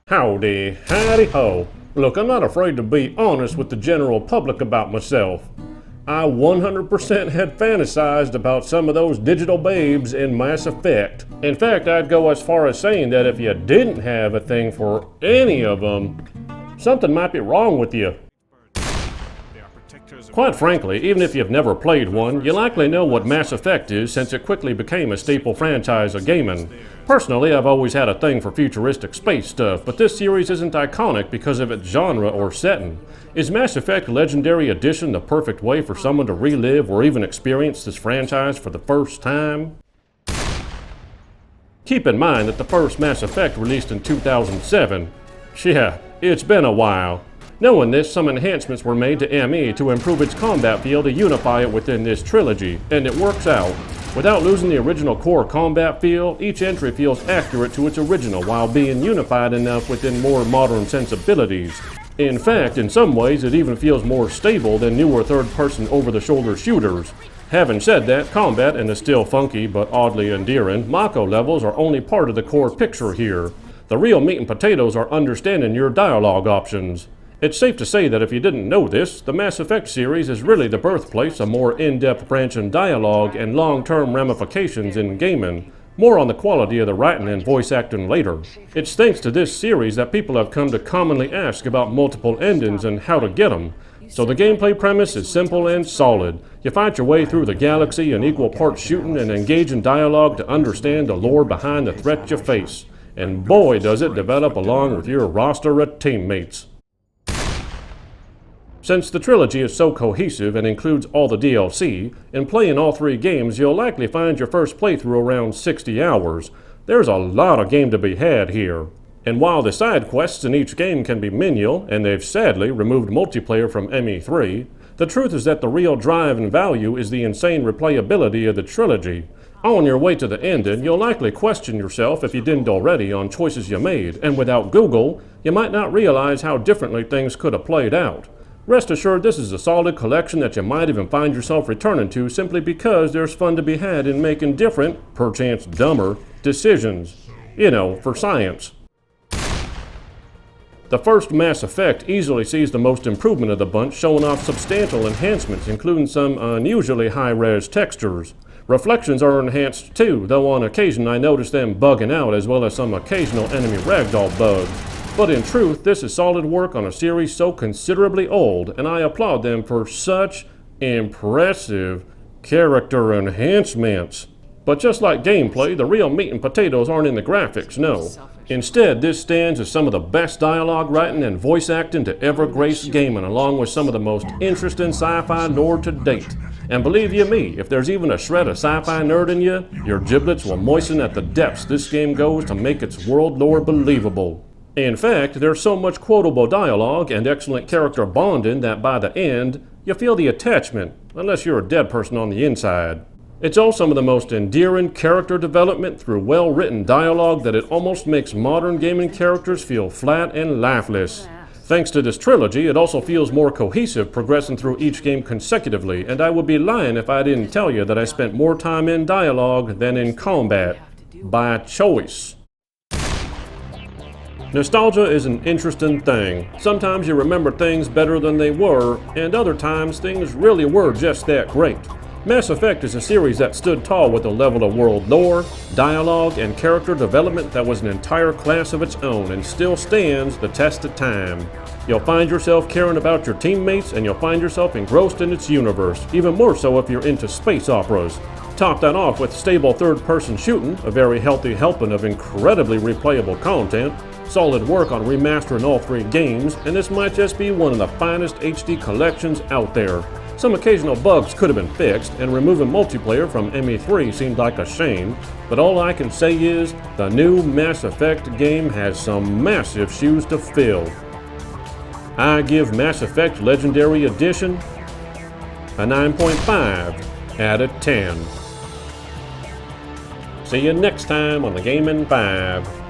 Howdy, howdy ho. Look, I'm not afraid to be honest with the general public about myself. I 100% had fantasized about some of those digital babes in Mass Effect. In fact, I'd go as far as saying that if you didn't have a thing for any of them, something might be wrong with you. Quite frankly, even if you've never played one, you likely know what Mass Effect is since it quickly became a staple franchise of gaming. Personally, I've always had a thing for futuristic space stuff, but this series isn't iconic because of its genre or setting. Is Mass Effect Legendary Edition the perfect way for someone to relive or even experience this franchise for the first time? Keep in mind that the first Mass Effect released in 2007. Yeah, it's been a while. Knowing this, some enhancements were made to ME to improve its combat feel to unify it within this trilogy, and it works out. Without losing the original core combat feel, each entry feels accurate to its original while being unified enough within more modern sensibilities. In fact, in some ways, it even feels more stable than newer third-person over-the-shoulder shooters. Having said that, combat and the still funky but oddly endearing Mako levels are only part of the core picture here. The real meat and potatoes are understanding your dialogue options. It's safe to say that if you didn't know this, the Mass Effect series is really the birthplace of more in-depth branching dialogue and long-term ramifications in gaming. More on the quality of the writing and voice acting later. It's thanks to this series that people have come to commonly ask about multiple endings and how to get them. So the gameplay premise is simple and solid. You fight your way through the galaxy in equal parts shooting and engaging dialogue to understand the lore behind the threat you face. And boy does it develop along with your roster of teammates. Since the trilogy is so cohesive and includes all the DLC, in playing all three games you'll likely find your first playthrough around 60 hours. There's a lot of game to be had here. And while the side quests in each game can be menial, and they've sadly removed multiplayer from ME3, the truth is that the real drive and value is the insane replayability of the trilogy. On your way to the ending, you'll likely question yourself if you didn't already on choices you made, and without Google, you might not realize how differently things could have played out. Rest assured this is a solid collection that you might even find yourself returning to simply because there's fun to be had in making different, perchance dumber, decisions. You know, for science. The first Mass Effect easily sees the most improvement of the bunch, showing off substantial enhancements, including some unusually high-res textures. Reflections are enhanced too, though on occasion I notice them bugging out as well as some occasional enemy ragdoll bugs. But in truth, this is solid work on a series so considerably old, and I applaud them for such impressive character enhancements. But just like gameplay, the real meat and potatoes aren't in the graphics, no. Instead, this stands as some of the best dialogue writing and voice acting to ever grace gaming, along with some of the most interesting sci-fi lore to date. And believe you me, if there's even a shred of sci-fi nerd in you, your giblets will moisten at the depths this game goes to make its world lore believable. In fact, there's so much quotable dialogue and excellent character bonding that by the end, you feel the attachment, unless you're a dead person on the inside. It's all some of the most endearing character development through well-written dialogue that it almost makes modern gaming characters feel flat and lifeless. Thanks to this trilogy, it also feels more cohesive progressing through each game consecutively, and I would be lying if I didn't tell you that I spent more time in dialogue than in combat. By choice. Nostalgia is an interesting thing. Sometimes you remember things better than they were, and other times things really were just that great. Mass Effect is a series that stood tall with a level of world lore, dialogue, and character development that was an entire class of its own and still stands the test of time. You'll find yourself caring about your teammates, and you'll find yourself engrossed in its universe, even more so if you're into space operas. Top that off with stable third-person shooting, a very healthy helping of incredibly replayable content, solid work on remastering all three games, and this might just be one of the finest HD collections out there. Some occasional bugs could have been fixed, and removing multiplayer from ME3 seemed like a shame, but all I can say is, the new Mass Effect game has some massive shoes to fill. I give Mass Effect Legendary Edition a 9.5 out of 10. See you next time on the Gaming 5.